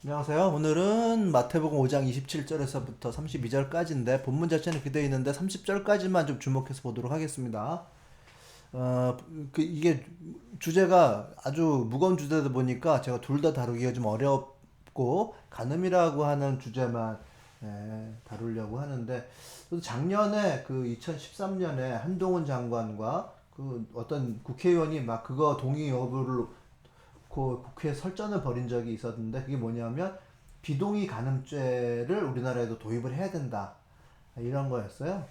안녕하세요. 오늘은 마태복음 5장 27절에서부터 32절까지인데 본문 자체는 그대어 있는데 30절까지만 좀 주목해서 보도록 하겠습니다. 어, 이게 주제가 아주 무거운 주제다 보니까 제가 둘 다 다루기가 좀 어렵고 간음이라고 하는 주제만 다루려고 하는데 또 작년에 그 2013년에 한동훈 장관과 그 어떤 국회의원이 막 그거 동의 여부를 그 국회에 설전을 벌인 적이 있었는데 그게 뭐냐면 비동의 간음죄를 우리나라에도 도입을 해야 된다 이런 거였어요.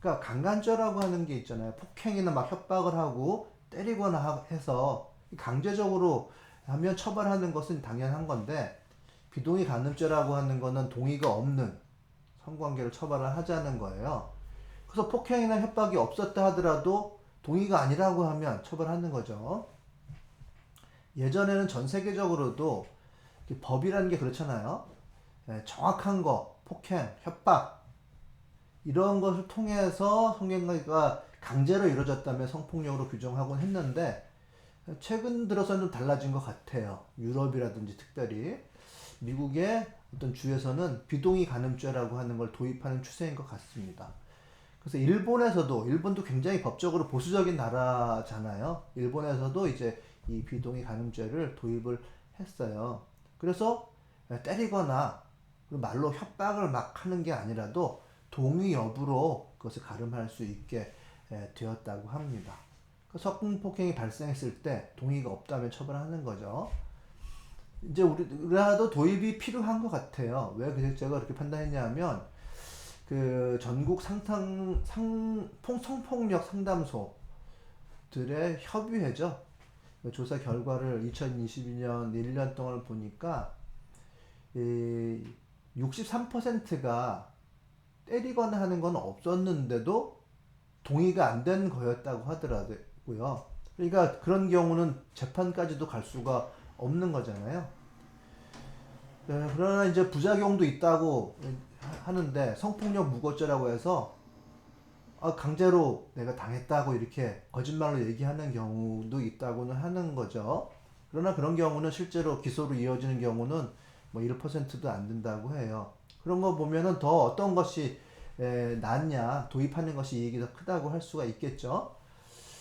그러니까 강간죄라고 하는 게 있잖아요. 폭행이나 막 협박을 하고 때리거나 해서 강제적으로 하면 처벌하는 것은 당연한 건데 비동의 간음죄라고 하는 거는 동의가 없는 성관계를 처벌을 하자는 거예요. 그래서 폭행이나 협박이 없었다 하더라도 동의가 아니라고 하면 처벌하는 거죠. 예전에는 전 세계적으로도 법이라는 게 그렇잖아요. 정확한 거, 폭행, 협박 이런 것을 통해서 성관계가 강제로 이루어졌다면 성폭력으로 규정하곤 했는데 최근 들어서는 좀 달라진 것 같아요. 유럽이라든지 특별히 미국의 어떤 주에서는 비동의 간음죄라고 하는 걸 도입하는 추세인 것 같습니다. 그래서 일본도 굉장히 법적으로 보수적인 나라잖아요. 일본에서도 이제 이 비동의 간음죄를 도입을 했어요. 그래서 때리거나 말로 협박을 막 하는 게 아니라도 동의 여부로 그것을 가름할 수 있게 되었다고 합니다. 성폭행이 발생했을 때 동의가 없다면 처벌하는 거죠. 이제 우리나라도 도입이 필요한 것 같아요. 왜 제가 그렇게 판단했냐면 그 전국 성폭력 상담소들의 협의회죠. 조사 결과를 2022년 1년 동안 보니까 63%가 때리거나 하는 건 없었는데도 동의가 안 된 거였다고 하더라고요. 그러니까 그런 경우는 재판까지도 갈 수가 없는 거잖아요. 그러나 이제 부작용도 있다고 하는데 성폭력 무고죄라고 해서 강제로 내가 당했다고 이렇게 거짓말로 얘기하는 경우도 있다고는 하는 거죠. 그러나 그런 경우는 실제로 기소로 이어지는 경우는 뭐 1%도 안 된다고 해요. 그런 거 보면은 더 어떤 것이 낫냐, 도입하는 것이 이익이 더 크다고 할 수가 있겠죠.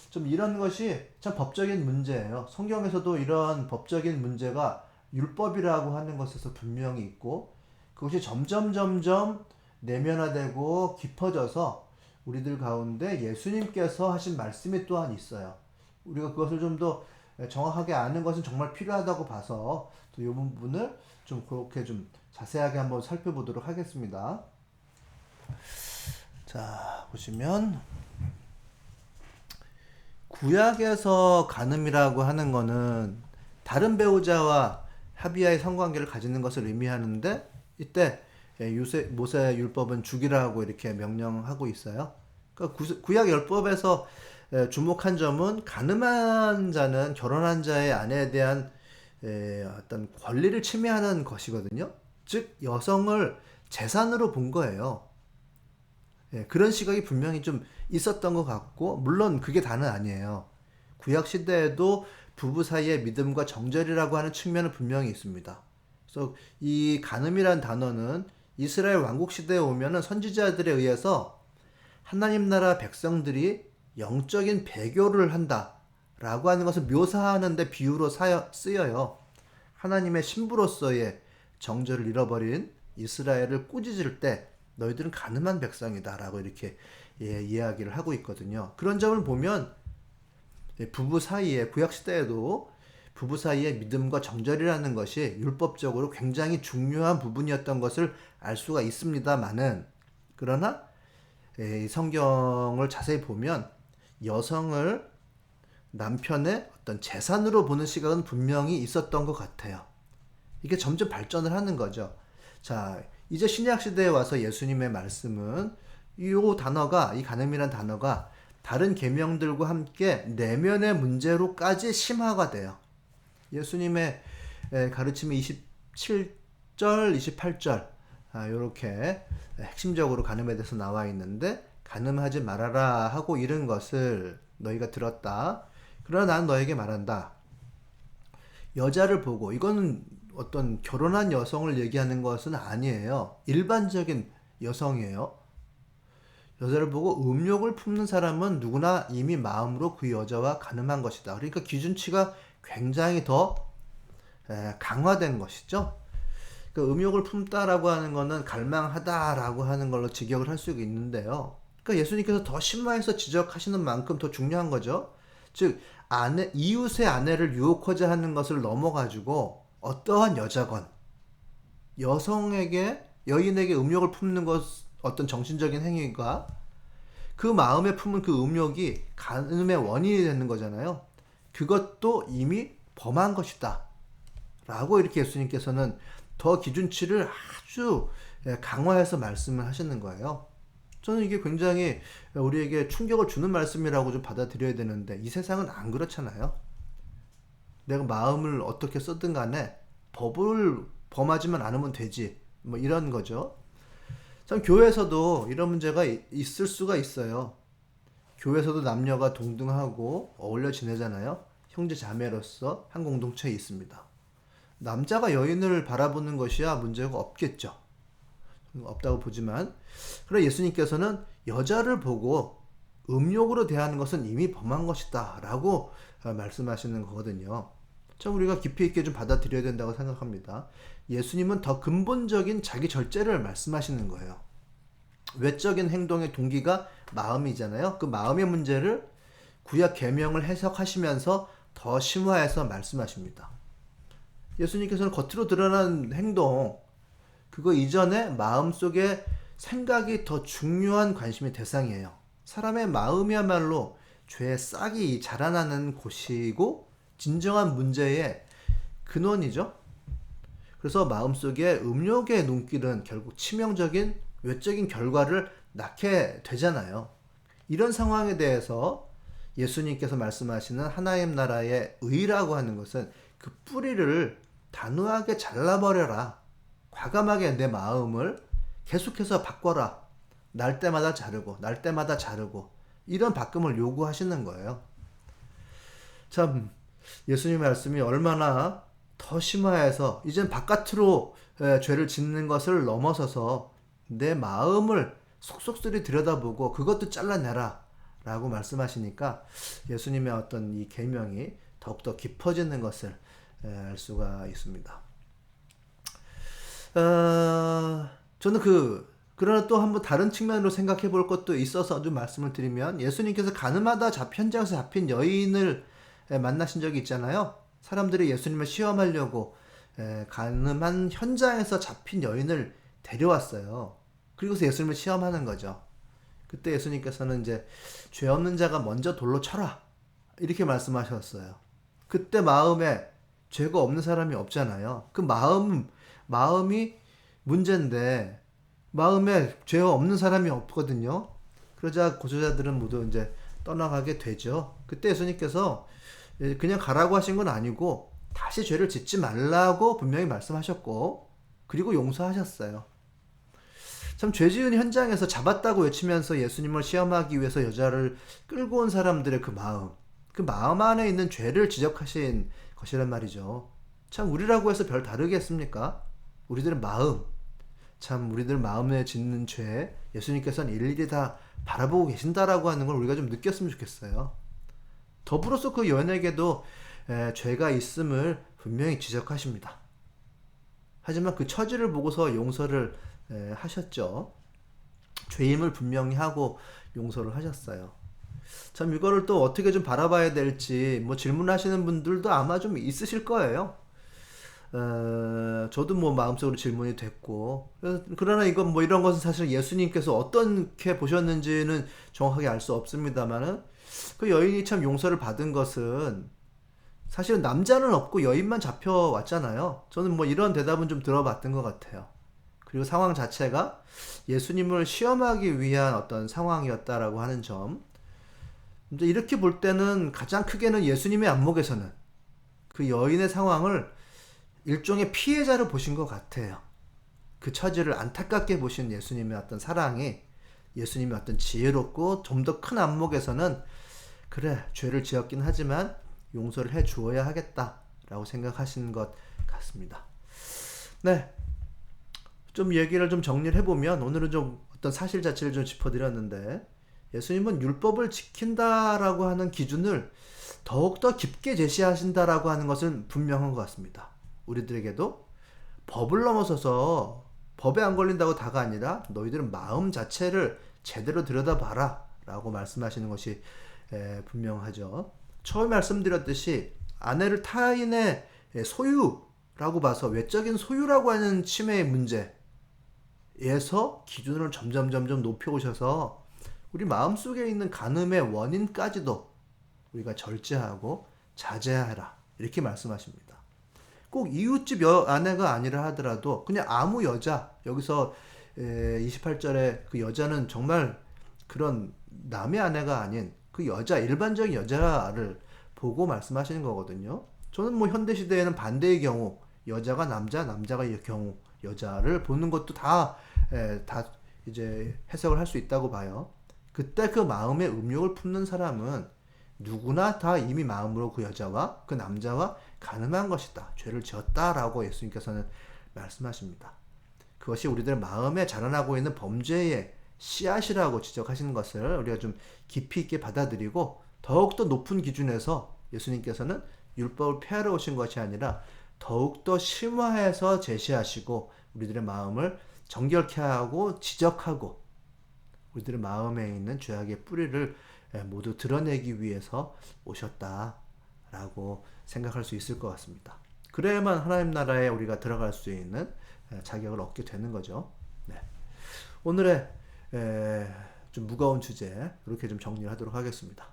좀 이런 것이 참 법적인 문제예요. 성경에서도 이런 법적인 문제가 율법이라고 하는 것에서 분명히 있고 그것이 점점 내면화되고 깊어져서 우리들 가운데 예수님께서 하신 말씀이 또한 있어요. 우리가 그것을 좀 더 정확하게 아는 것은 정말 필요하다고 봐서 또 이 부분을 좀 그렇게 좀 자세하게 한번 살펴보도록 하겠습니다. 자, 보시면 구약에서 간음이라고 하는 거는 다른 배우자와 합의하에 성관계를 가지는 것을 의미하는데 이때 모세 율법은 죽이라고 이렇게 명령하고 있어요. 그러니까 구약 율법에서 주목한 점은 가늠한 자는 결혼한 자의 아내에 대한 어떤 권리를 침해하는 것이거든요. 즉 여성을 재산으로 본 거예요. 그런 시각이 분명히 좀 있었던 것 같고, 물론 그게 다는 아니에요. 구약 시대에도 부부 사이의 믿음과 정절이라고 하는 측면은 분명히 있습니다. 그래서 이 간음이란 단어는 이스라엘 왕국 시대에 오면은 선지자들에 의해서 하나님 나라 백성들이 영적인 배교를 한다라고 하는 것을 묘사하는데 비유로 쓰여요. 하나님의 신부로서의 정절을 잃어버린 이스라엘을 꾸짖을 때 너희들은 가늠한 백성이다라고 이렇게 이야기를 하고 있거든요. 그런 점을 보면 부부 사이에 구약 시대에도 부부 사이의 믿음과 정절이라는 것이 율법적으로 굉장히 중요한 부분이었던 것을 알 수가 있습니다만은 그러나 성경을 자세히 보면 여성을 남편의 어떤 재산으로 보는 시각은 분명히 있었던 것 같아요. 이게 점점 발전을 하는 거죠. 자, 이제 신약 시대에 와서 예수님의 말씀은 이 단어가 이 간음이란 단어가 다른 계명들과 함께 내면의 문제로까지 심화가 돼요. 예수님의 가르침이 27절, 28절 이렇게 핵심적으로 간음에 대해서 나와 있는데 간음하지 말아라 하고 이른 것을 너희가 들었다. 그러나 난 너에게 말한다. 여자를 보고 이거는 어떤 결혼한 여성을 얘기하는 것은 아니에요. 일반적인 여성이에요. 여자를 보고 음욕을 품는 사람은 누구나 이미 마음으로 그 여자와 가늠한 것이다. 그러니까 기준치가 굉장히 더 강화된 것이죠. 그 음욕을 품다라고 하는 것은 갈망하다라고 하는 걸로 직역을 할 수 있는데요. 그러니까 예수님께서 더 심화해서 지적하시는 만큼 더 중요한 거죠. 즉 이웃의 아내를 유혹하자 하는 것을 넘어가지고 어떠한 여자건 여인에게 음욕을 품는 것, 어떤 정신적인 행위가 그 마음에 품은 그 음욕이 간음의 원인이 되는 거잖아요. 그것도 이미 범한 것이다 라고 이렇게 예수님께서는 더 기준치를 아주 강화해서 말씀을 하시는 거예요. 저는 이게 굉장히 우리에게 충격을 주는 말씀이라고 좀 받아들여야 되는데, 이 세상은 안 그렇잖아요. 내가 마음을 어떻게 쓰든 간에 법을 범하지만 않으면 되지, 뭐 이런 거죠. 참 교회에서도 이런 문제가 있을 수가 있어요. 교회에서도 남녀가 동등하고 어울려 지내잖아요. 형제 자매로서 한 공동체에 있습니다. 남자가 여인을 바라보는 것이야 문제가 없겠죠. 없다고 보지만, 그러나 예수님께서는 여자를 보고 음욕으로 대하는 것은 이미 범한 것이다 라고 말씀하시는 거거든요. 참 우리가 깊이 있게 좀 받아들여야 된다고 생각합니다. 예수님은 더 근본적인 자기 절제를 말씀하시는 거예요. 외적인 행동의 동기가 마음이잖아요. 그 마음의 문제를 구약 계명을 해석하시면서 더 심화해서 말씀하십니다. 예수님께서는 겉으로 드러난 행동, 그거 이전에 마음속에 생각이 더 중요한 관심의 대상이에요. 사람의 마음이야말로 죄의 싹이 자라나는 곳이고 진정한 문제의 근원이죠. 그래서 마음속에 음욕의 눈길은 결국 치명적인 외적인 결과를 낳게 되잖아요. 이런 상황에 대해서 예수님께서 말씀하시는 하나님 나라의 의라고 하는 것은 그 뿌리를 단호하게 잘라버려라. 과감하게 내 마음을 계속해서 바꿔라. 날 때마다 자르고 날 때마다 자르고, 이런 바꿈을 요구하시는 거예요. 참 예수님의 말씀이 얼마나 더 심화해서 이젠 바깥으로 죄를 짓는 것을 넘어서서 내 마음을 속속들이 들여다보고 그것도 잘라내라 라고 말씀하시니까 예수님의 어떤 이 계명이 더욱더 깊어지는 것을 알 수가 있습니다. 저는 그러나 또 한번 다른 측면으로 생각해 볼 것도 있어서 좀 말씀을 드리면, 예수님께서 가늠하다 현장에서 잡힌 여인을 만나신 적이 있잖아요. 사람들이 예수님을 시험하려고 가늠한 현장에서 잡힌 여인을 데려왔어요. 그리고서 예수님을 시험하는 거죠. 그때 예수님께서는 이제 죄 없는 자가 먼저 돌로 쳐라 이렇게 말씀하셨어요. 그때 마음에 죄가 없는 사람이 없잖아요. 그 마음이 문제인데 마음에 죄 없는 사람이 없거든요. 그러자 고소자들은 모두 이제 떠나가게 되죠. 그때 예수님께서 그냥 가라고 하신 건 아니고 다시 죄를 짓지 말라고 분명히 말씀하셨고, 그리고 용서하셨어요. 참 죄 지은 현장에서 잡았다고 외치면서 예수님을 시험하기 위해서 여자를 끌고 온 사람들의 그 마음 안에 있는 죄를 지적하신 것이란 말이죠. 참 우리라고 해서 별 다르겠습니까? 우리들 마음에 짓는 죄 예수님께서는 일일이 다 바라보고 계신다라고 하는 걸 우리가 좀 느꼈으면 좋겠어요. 더불어서 그 여인에게도 죄가 있음을 분명히 지적하십니다. 하지만 그 처지를 보고서 용서를 하셨죠. 죄임을 분명히 하고 용서를 하셨어요. 참 이거를 또 어떻게 좀 바라봐야 될지 질문하시는 분들도 아마 좀 있으실 거예요. 저도 마음속으로 질문이 됐고, 그러나 이건 이런 것은 사실 예수님께서 어떻게 보셨는지는 정확하게 알 수 없습니다만은, 그 여인이 참 용서를 받은 것은 사실은 남자는 없고 여인만 잡혀왔잖아요. 저는 이런 대답은 좀 들어봤던 것 같아요. 그리고 상황 자체가 예수님을 시험하기 위한 어떤 상황이었다라고 하는 점, 이렇게 볼 때는 가장 크게는 예수님의 안목에서는 그 여인의 상황을 일종의 피해자로 보신 것 같아요. 그 처지를 안타깝게 보신 예수님의 어떤 사랑이, 예수님의 어떤 지혜롭고 좀 더 큰 안목에서는 그래 죄를 지었긴 하지만 용서를 해 주어야 하겠다라고 생각하시는 것 같습니다. 네, 좀 얘기를 좀 정리를 해보면 오늘은 좀 어떤 사실 자체를 좀 짚어드렸는데 예수님은 율법을 지킨다라고 하는 기준을 더욱더 깊게 제시하신다라고 하는 것은 분명한 것 같습니다. 우리들에게도 법을 넘어서서 법에 안 걸린다고 다가 아니라 너희들은 마음 자체를 제대로 들여다봐라 라고 말씀하시는 것이 분명하죠. 처음에 말씀드렸듯이 아내를 타인의 소유라고 봐서 외적인 소유라고 하는 침해의 문제에서 기준을 점점 높여오셔서 우리 마음속에 있는 간음의 원인까지도 우리가 절제하고 자제하라 이렇게 말씀하십니다. 꼭 이웃집 아내가 아니라 하더라도 그냥 아무 여자, 여기서 28절에 그 여자는 정말 그런 남의 아내가 아닌 그 여자, 일반적인 여자를 보고 말씀하시는 거거든요. 저는 뭐 현대시대에는 반대의 경우 여자가 남자, 남자가 경우 여자를 보는 것도 다 이제 해석을 할 수 있다고 봐요. 그때 그 마음의 음욕을 품는 사람은 누구나 다 이미 마음으로 그 여자와 그 남자와 가늠한 것이다. 죄를 지었다라고 예수님께서는 말씀하십니다. 그것이 우리들 마음에 자라나고 있는 범죄의 씨앗이라고 지적하시는 것을 우리가 좀 깊이 있게 받아들이고 더욱더 높은 기준에서 예수님께서는 율법을 폐하러 오신 것이 아니라 더욱더 심화해서 제시하시고 우리들의 마음을 정결케 하고 지적하고 우리들의 마음에 있는 죄악의 뿌리를 모두 드러내기 위해서 오셨다라고 생각할 수 있을 것 같습니다. 그래야만 하나님 나라에 우리가 들어갈 수 있는 자격을 얻게 되는 거죠. 네. 오늘의 좀 무거운 주제 이렇게 좀 정리를 하도록 하겠습니다.